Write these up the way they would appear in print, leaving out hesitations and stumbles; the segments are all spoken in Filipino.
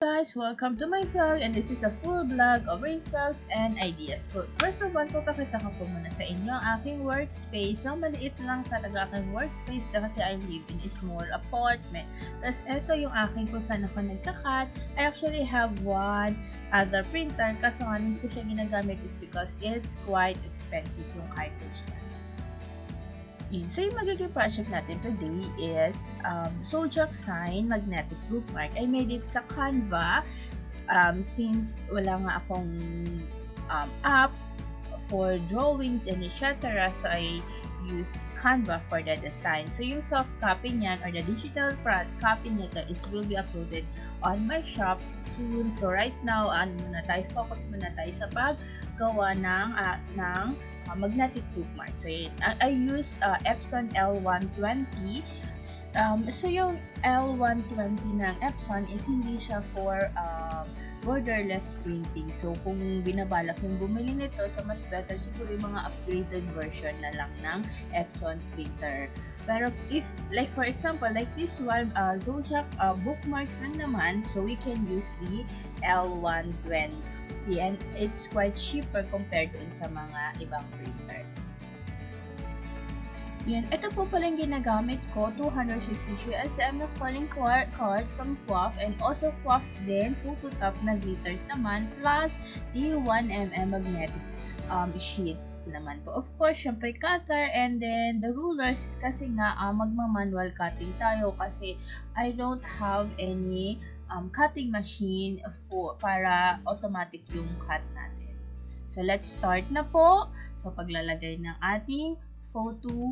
Guys, welcome to my vlog and this is a full vlog of rainfalls and ideas. First of all, papakita ko po muna sa inyo ang aking workspace. So, maliit lang talaga aking workspace kasi I live in a small apartment. Tapos, ito yung aking kung saan ako nagkakat. I actually have one other printer kaso nga hindi ko siya ginagamit is because it's quite expensive yung cartridge niya. So, yung magiging project natin today is Zodiac Sign Magnetic Bookmark. I made it sa Canva since wala nga akong app for drawings and etc. So, I use Canva for the design. So, yung soft copy niyan or the digital copy nito will be uploaded on my shop soon. So, right now, focus muna tayo sa paggawa ng magnetic bookmark. So, I use Epson L120. So, yung L120 ng Epson is hindi siya for borderless printing. So, kung binabalak yung bumili nito, so mas better siguro yung mga upgraded version na lang ng Epson printer. Pero if, like for example, like this one, Zodiac bookmarks lang naman, so we can use the L120. And it's quite cheaper compared dun sa mga ibang printer. Yan, ito po pala yung ginagamit ko, 250 GSM na calling card from QWAF and also QWAF din, phototop na glitters naman, plus the 1mm magnetic sheet naman po. Of course, syempre cutter and then the rulers kasi nga magma-manual cutting tayo kasi I don't have any cutting machine para automatic yung cut natin. So, let's start na po. So, paglalagay ng ating photo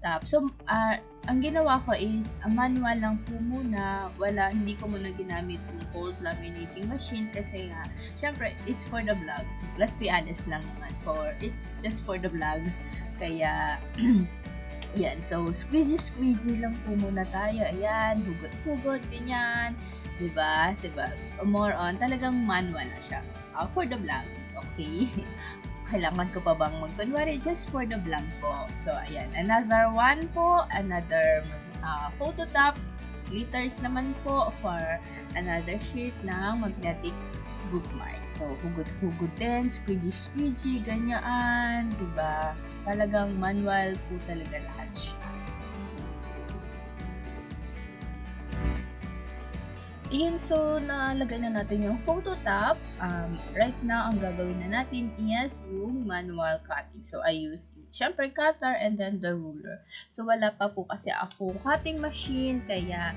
top. So, ang ginawa ko is manual lang po muna. Hindi ko muna ginamit yung cold laminating machine kasi nga, syempre, it's for the vlog. Let's be honest lang naman. It's just for the vlog. Kaya, yan. So, squeezy lang po muna tayo. Ayan, hugot-hugot, ganyan. Diba? More on, talagang manual na siya. For the vlog. Okay? Kailangan ko pa bang magkunwari? Just for the vlog po. So, ayan. Another one po. Another photo top. Glitters naman po for another sheet ng magnetic bookmark. So, hugot-hugot din. Squeegee, ganyan. Diba? Talagang manual po talaga lahat siya. Ayan, so nalagay na natin yung photo top. Right now, ang gagawin na natin is yung manual cutting. So, I use syempre cutter and then the ruler. So, wala pa po kasi ako cutting machine. Kaya,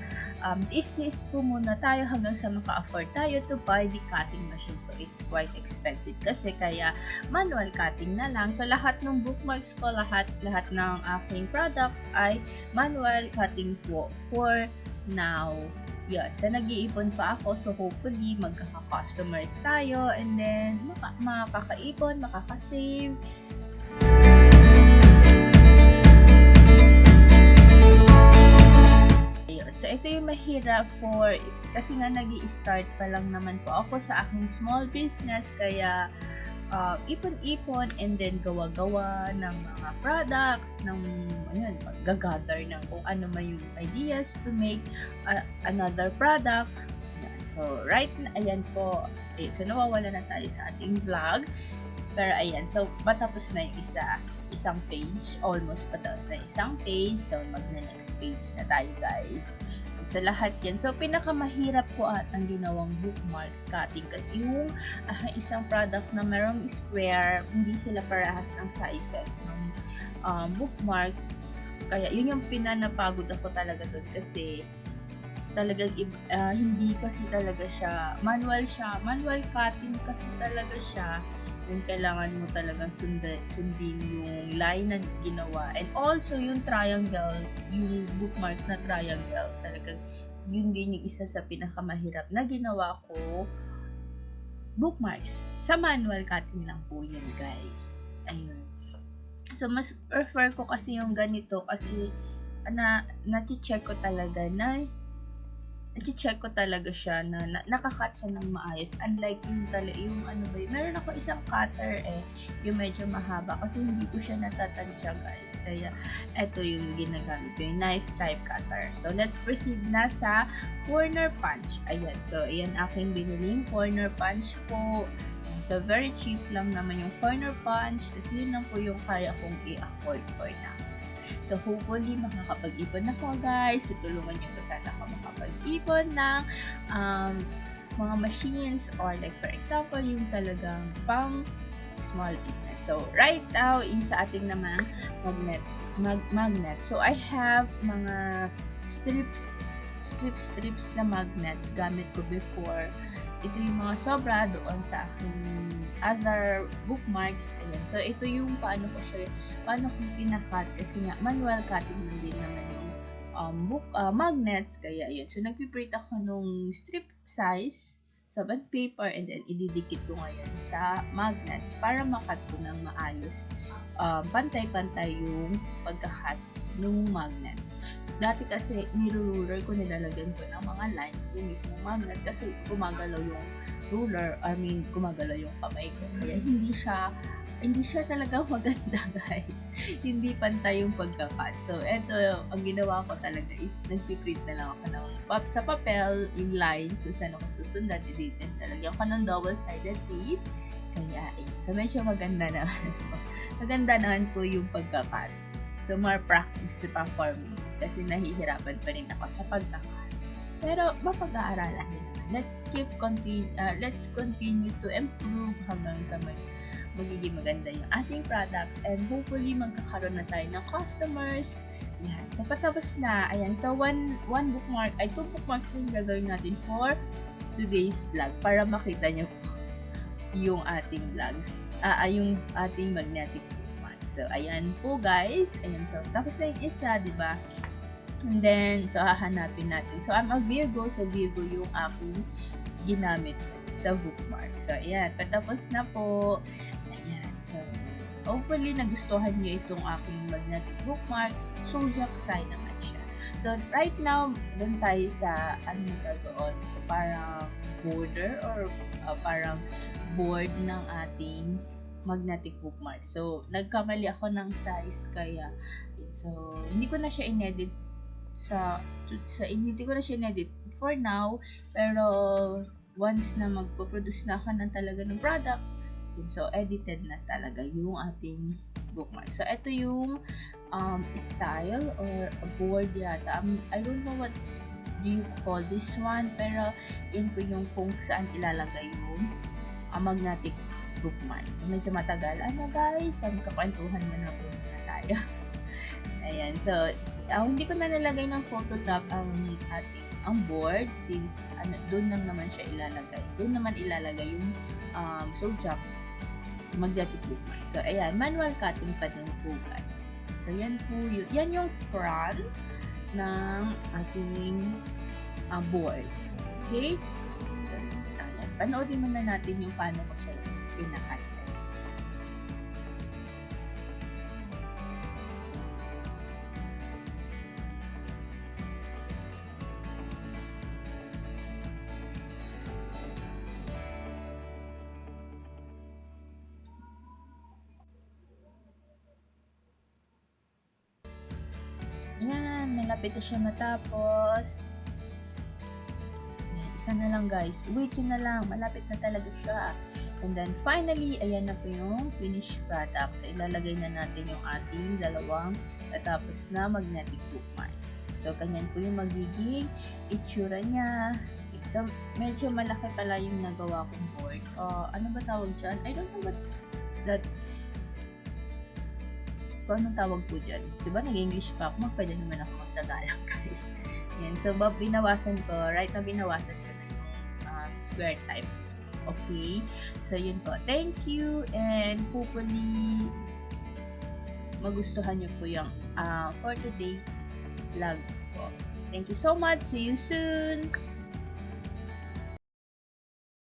tiis-tiis po muna tayo hanggang sa maka-afford tayo to buy the cutting machine. So, it's quite expensive kasi kaya manual cutting na lang. So, lahat ng bookmarks ko, lahat ng aking products ay manual cutting po for now. Yan. So, nag-iipon pa ako. So, hopefully, magkaka-customers tayo. And then, makakaipon, makaka-save. Ayun. So, ito yung mahirap kasi nga nag-i-start pa lang naman po ako sa aking small business. Kaya, ipon-ipon and then gawa-gawa ng mga products, gather ng kung ano man yung ideas to make another product. So, right na, ayan po. So, nawawala na tayo sa ating vlog. Pero, ayan. So, patapos na yung isang page. Almost patapos na isang page. So, mag-next page na tayo, guys. Sa lahat yan. So, pinakamahirap ko ang ginawang bookmarks cutting kasi yung isang product na merong square, hindi sila parehas ng sizes ng bookmarks. Kaya, yun yung pinanapagod ako talaga doon kasi talagang hindi kasi talaga siya manual cutting kasi talaga siya. Yung kailangan mo talagang sundin yung line na ginawa. And also, yung triangle, yung bookmark na triangle, talagang yun din yung isa sa pinakamahirap na ginawa ko bookmarks. Sa manual cutting lang po yun, guys. Ayun. So, mas prefer ko kasi yung ganito kasi na-check ko talaga siya na nakakat siya ng maayos. Unlike yung meron ako isang cutter yung medyo mahaba kasi hindi ko siya natatansya, guys. kaya ito yung ginagamit ko, yung knife type cutter. So let's proceed na sa corner punch. Ayan, so ayan aking biniling corner punch po. So very cheap lang naman yung corner punch kasi yun lang po yung kaya kong i-afford for now. So hopefully makakapag-ipon ako guys. So tulungan niyo ko sana ako makapag-ipon ng mga machines or like for example yung talagang pang small business. So right now in sa ating naman magnet. So I have mga strips na magnets gamit ko before. Ito yung mga sobra doon sa aking other bookmarks. Ayan. So ito yung paano ko pinakat kasi nga manual cutting din naman yung magnets, kaya yun. So nagpiprint ako nung strip size sa bond paper and then ididikit ko ngayon sa magnets para makat ko ng maayos. Pantay-pantay yung pagkakat ng magnets. Dati kasi niruruler ko, nilalagyan ko ng mga lines yung mismong magnet kasi gumagalaw yung ruler, gumagalaw yung kamay ko. Kaya hindi siya talaga maganda guys. Hindi pantay yung pagkakat. So, eto, ang ginawa ko talaga is nagpiprint na lang ako sa papel, yung lines kung saan ako susundan, i-date talaga ako ng double-sided tape. Kaya, so medyo maganda naman po yung pagkakat. So, more practice pa for me kasi nahihirapan pa rin ako sa pagkakat. Pero, mapag-aaralan din naman. Let's continue to improve hanggang sa magiging maganda yung ating products and hopefully magkakaroon na tayo ng customers. Yan. So, patapos na. Ayan. So, two bookmarks yung gagawin natin for today's vlog para makita nyo po yung ating vlogs. Yung ating magnetic bookmarks. So, ayan po guys. Ayan. So, tapos na yung isa, di ba? And then, so, hahanapin natin. So, I'm a Virgo. So, Virgo yung aking ginamit sa bookmark. So, ayan. Patapos na po. Ayan. So, hopefully, nagustuhan nyo itong aking magnetic bookmark. Zodiac sign naman siya. So, right now, doon tayo sa, doon? So, parang border or parang board ng ating magnetic bookmark. So, nagkamali ako ng size kaya, so, hindi ko na siya inedit hindi ko na siya inedit for now, pero once na magpo-produce na ako ng talaga ng product, so edited na talaga yung ating bookmark. So ito yung style or board yata. I don't know what do you call this one, pero yun po yung kung saan ilalagay yung magnetic bookmark. So medyo matagal. Guys, magkakwentuhan na po muna tayo. Ayan, so hindi ko na nalagay ng Photoshop ang board since doon lang naman siya ilalagay. Doon naman ilalagay yung Zodiac magnetic bookmark. So ayan, manual cutting pa din po guys. So yan po yan yung front ng ating board. Okay? So ayan, panoodin muna natin yung paano ko siya pinakat. Yan, malapit na siya matapos. Yan, isa na lang guys. Wait na lang, malapit na talaga siya. And then finally, ayan na po yung finished product. So, ilalagay na natin yung ating dalawang natapos na magnetic bookmarks. So, ganyan po yung magiging itsura niya. So, medyo malaki pala yung nagawa kong board. Ano ba tawag dyan? I don't know what that anong tawag po dyan? Diba nag-English pa ako? Pwede naman ako magtagalang guys. Yan. So, binawasan ko. Right na binawasan ko na yung square type. Okay? So, yun po. Thank you and hopefully magustuhan nyo po yung for today's vlog po. Thank you so much. See you soon!